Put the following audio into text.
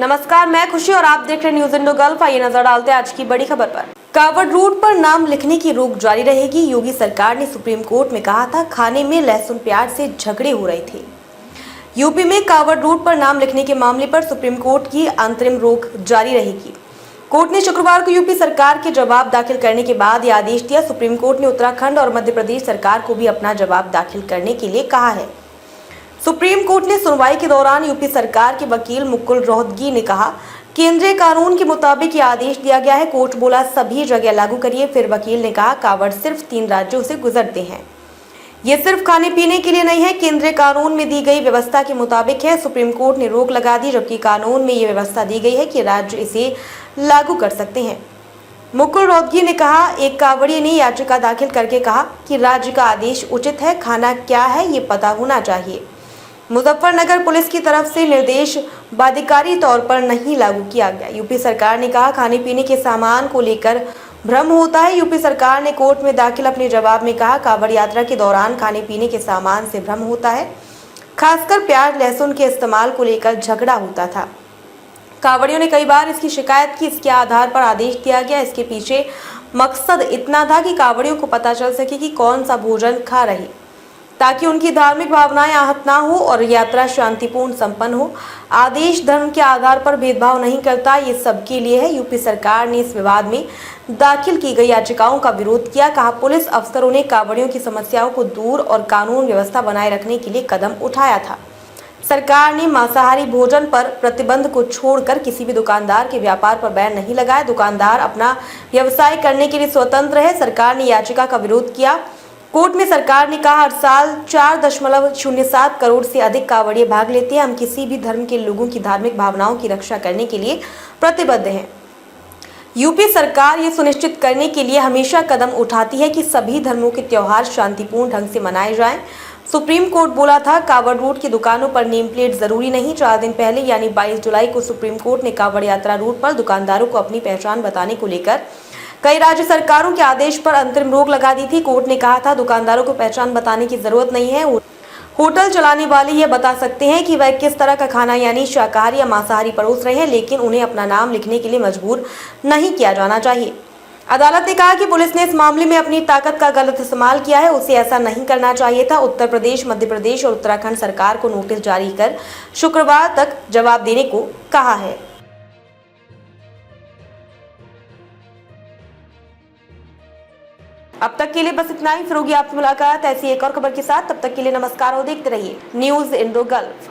नमस्कार, मैं खुशी और आप देख रहे न्यूज इंडो गल्फ। आइए नजर डालते हैं आज की बड़ी खबर पर। कावड़ रूट पर नाम लिखने की रोक जारी रहेगी। योगी सरकार ने सुप्रीम कोर्ट में कहा था खाने में लहसुन प्याज से झगड़े हो रहे थे। यूपी में कावड़ रूट पर नाम लिखने के मामले पर सुप्रीम कोर्ट की अंतरिम रोक जारी रहेगी। कोर्ट ने शुक्रवार को यूपी सरकार के जवाब दाखिल करने के बाद यह आदेश दिया। सुप्रीम कोर्ट ने उत्तराखंड और मध्य प्रदेश सरकार को भी अपना जवाब दाखिल करने के लिए कहा है। सुप्रीम कोर्ट ने सुनवाई के दौरान यूपी सरकार के वकील मुकुल रोहतगी ने कहा, केंद्रीय कानून के मुताबिक यह आदेश दिया गया है। कोर्ट बोला सभी जगह लागू करिए। फिर वकील ने कहा कावड़ सिर्फ 3 राज्यों से गुजरते हैं, ये सिर्फ खाने पीने के लिए नहीं है, केंद्रीय कानून में दी गई व्यवस्था के मुताबिक है। सुप्रीम कोर्ट ने रोक लगा दी, जबकि कानून में ये व्यवस्था दी गई है कि राज्य इसे लागू कर सकते हैं। मुकुल रोहतगी ने कहा, एक कावड़िए ने याचिका दाखिल करके कहा कि राज्य का आदेश उचित है, खाना क्या है ये पता होना चाहिए। मुजफ्फरनगर पुलिस की तरफ से निर्देश बाध्यकारी तौर पर नहीं लागू किया गया। यूपी सरकार ने कहा खाने पीने के सामान को लेकर भ्रम होता है। यूपी सरकार ने कोर्ट में दाखिल अपने जवाब में कहा कावड़ यात्रा के दौरान खाने पीने के सामान से भ्रम होता है, खासकर प्याज लहसुन के इस्तेमाल को लेकर झगड़ा होता था। कावड़ियों ने कई बार इसकी शिकायत की, इसके आधार पर आदेश दिया गया। इसके पीछे मकसद इतना था कि कावड़ियों को पता चल सके कि कौन सा भोजन खा रहे, ताकि उनकी धार्मिक भावनाएं आहत ना हो और यात्रा शांतिपूर्ण संपन्न हो। आदेश धर्म के आधार पर भेदभाव नहीं करता, ये सबके लिए है। यूपी सरकार ने इस विवाद में दाखिल की गई याचिकाओं का विरोध किया। कहा पुलिस अफसरों ने कावड़ियों की समस्याओं को दूर और कानून व्यवस्था बनाए रखने के लिए कदम उठाया था। सरकार ने मांसाहारी भोजन पर प्रतिबंध को छोड़कर किसी भी दुकानदार के व्यापार पर बैन नहीं लगाया। दुकानदार अपना व्यवसाय करने के लिए स्वतंत्र है। सरकार ने याचिका का विरोध किया। कोर्ट में सरकार ने कहा हर साल 4.07 करोड़ से अधिक कावड़िए भाग लेते हैं। हम किसी भी धर्म के लोगों की धार्मिक भावनाओं की रक्षा करने के लिए प्रतिबद्ध हैं। यूपी सरकार ये सुनिश्चित करने के लिए हमेशा कदम उठाती है कि सभी धर्मों के त्योहार शांतिपूर्ण ढंग से मनाए जाएं। सुप्रीम कोर्ट बोला था कावड़ रूट की दुकानों पर नेम प्लेट जरूरी नहीं। 4 दिन पहले यानी 22 जुलाई को सुप्रीम कोर्ट ने कावड़ यात्रा रूट पर दुकानदारों को अपनी पहचान बताने को लेकर कई राज्य सरकारों के आदेश पर अंतरिम रोक लगा दी थी। कोर्ट ने कहा था दुकानदारों को पहचान बताने की जरूरत नहीं है। होटल चलाने वाले ये बता सकते हैं कि वह किस तरह का खाना यानी शाकाहारी या मांसाहारी परोस रहे हैं, लेकिन उन्हें अपना नाम लिखने के लिए मजबूर नहीं किया जाना चाहिए। अदालत ने कहा कि पुलिस ने इस मामले में अपनी ताकत का गलत इस्तेमाल किया है, उसे ऐसा नहीं करना चाहिए था। उत्तर प्रदेश, मध्य प्रदेश और उत्तराखंड सरकार को नोटिस जारी कर शुक्रवार तक जवाब देने को कहा है। अब तक के लिए बस इतना ही। फिर होगी आपसे मुलाकात ऐसी एक और खबर के साथ। तब तक के लिए नमस्कार और देखते रहिए न्यूज इंडो गल्फ।